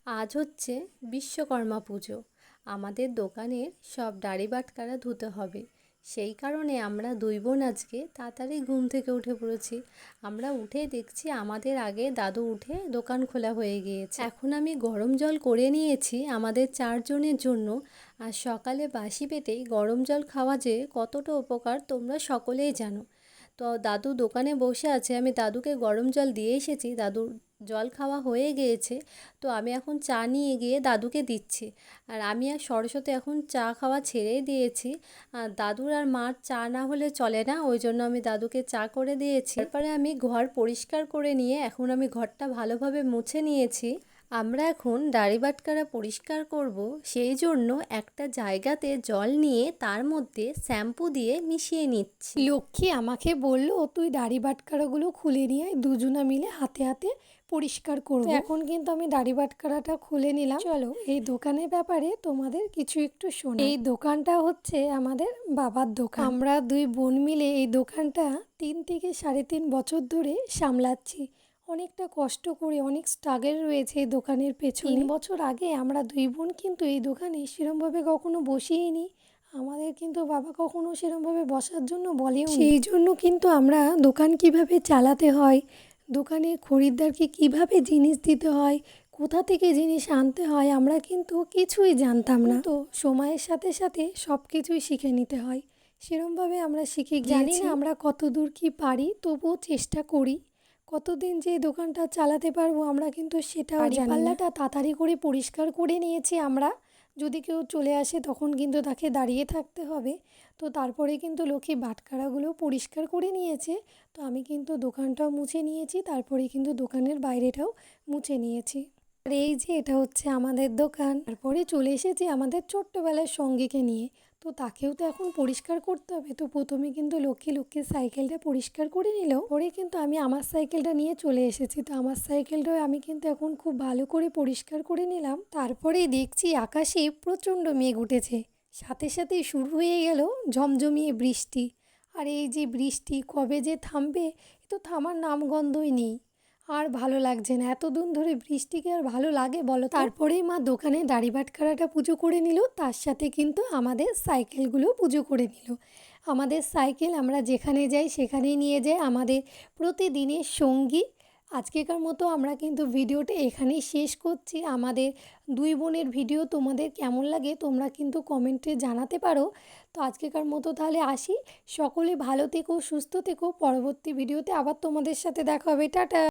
আজ হচ্ছে বিশ্বকর্মা পুজো। আমাদের দোকানের সব দাড়ি বাটখারা ধুতে হবে। সেই কারণে আমরা দুই বোন আজকে তাড়াতাড়ি ঘুম থেকে উঠে পড়েছি। আমরা উঠে দেখছি আমাদের আগে দাদু উঠে দোকান খোলা হয়ে গিয়েছে। এখন আমি গরম জল করে নিয়েছি আমাদের 4 জনের জন্য। আর সকালে বাসি পেটেই গরম জল খাওয়া যে কতটা উপকার তোমরা সকলেই জানো। তো দাদু দোকানে বসে আছে, আমি দাদুকে গরম জল দিয়ে এসেছি। দাদুর জল খাওয়া হয়ে গিয়েছে, তো আমি এখন চা নিয়ে গিয়ে দাদুকে দিচ্ছি। আর আমি আর সরস্বতী এখন চা খাওয়া ছেড়েই দিয়েছি। আর দাদুর আর মার চা না হলে চলে না, ওই জন্য আমি দাদুকে চা করে দিয়েছি। তারপরে আমি ঘর পরিষ্কার করে নিয়ে এখন আমি ঘরটা ভালোভাবে মুছে নিয়েছি। আমরা এখন দাড়ি বাটখারা পরিষ্কার করব, সেই জন্য একটা জায়গাতে জল নিয়ে তার মধ্যে শ্যাম্পু দিয়ে মিশিয়ে নিচ্ছি। লক্ষ্মী আমাকে বলল তুই দাড়ি বাটখারাগুলো খুলে নিয়ে আয়, দুজনা মিলে হাতে হাতে পরিষ্কার করব। এখন কিন্তু আমি দাড়ি বাটখারাটা খুলে নিলাম। চলো এই দোকানের ব্যাপারে তোমাদের কিছু একটু শোনাই। এই দোকানটা হচ্ছে আমাদের বাবার দোকান। আমরা দুই বোন মিলে এই দোকানটা 3 থেকে 3.5 বছর ধরে সামলাচ্ছি। অনেকটা কষ্ট করে, অনেক স্ট্রাগল রয়েছে এই দোকানের পেছনে। 3 বছর আগে আমরা দুই বোন কিন্তু এই দোকানে সেরমভাবে কখনো বসিনি। আমাদের কিন্তু বাবা কখনো সেরমভাবে বসার জন্য বলেও নি। সেই জন্য কিন্তু আমরা দোকান কিভাবে চালাতে হয়, দোকানে খরিদ্দারকে কিভাবে জিনিস দিতে হয়, কোথা থেকে জিনিস আনতে হয়, আমরা কিন্তু কিছুই জানতাম না। তো সময়ের সাথে সাথে সব কিছুই শিখে নিতে হয়। সেরমভাবে আমরা শিখে গিয়েছি। জানি না আমরা কতদূর কি পারি, তবুও চেষ্টা করি। কতদিন যে এই দোকানটা চালাতে পারবো আমরা কিন্তু সেটাও জানি না। পাল্লাটা তাড়াতাড়ি করে পরিষ্কার করে নিয়েছি আমরা। যদি কেউ চলে আসে তখন কিন্তু তাকে দাঁড়িয়ে থাকতে হবে। তো তারপরে কিন্তু লক্ষ্মী বাটখারাগুলো পরিষ্কার করে নিয়েছে। তো আমি কিন্তু দোকানটাও মুছে নিয়েছি, তারপরে কিন্তু দোকানের বাইরেটাও মুছে নিয়েছি। আর এই যে এটা হচ্ছে আমাদের দোকান। তারপরে চলে এসেছি আমাদের ছোট্টবেলার সঙ্গীকে নিয়ে। তো তাকেও তো এখন পরিষ্কার করতে হবে। তো প্রথমে কিন্তু লক্ষ্মীর সাইকেলটা পরিষ্কার করে নিল, পরে কিন্তু আমি আমার সাইকেলটা নিয়ে চলে এসেছি। তো আমার সাইকেলটাও আমি কিন্তু এখন খুব ভালো করে পরিষ্কার করে নিলাম। তারপরেই দেখছি আকাশে প্রচণ্ড মেঘ উঠেছে, সাথে সাথেই শুরু হয়ে গেল ঝমঝমিয়ে বৃষ্টি। আর এই যে বৃষ্টি কবে যে থামবে, এ তো থামার নামগন্ধই নেই। আর ভালো লাগছে না, এতদিন ধরে বৃষ্টিকে আর ভালো লাগে বলো? তারপরেই মা দোকানে দাড়ি বাটখারাটা পুজো করে নিল, তার সাথে কিন্তু আমাদের সাইকেলগুলো পুজো করে নিল। আমাদের সাইকেল আমরা যেখানে যাই সেখানেই নিয়ে যাই, আমাদের প্রতিদিনের সঙ্গী। আজকেকার মতো আমরা কিন্তু ভিডিওটা এখানেই শেষ করছি। আমাদের দুই বোনের ভিডিও তোমাদের কেমন লাগে তোমরা কিন্তু কমেন্টে জানাতে পারো। তো আজকেকার মতো তাহলে আসি। সকলে ভালো থেকো, সুস্থ থেকো। পরবর্তী ভিডিওতে আবার তোমাদের সাথে দেখা হবে। টাটা।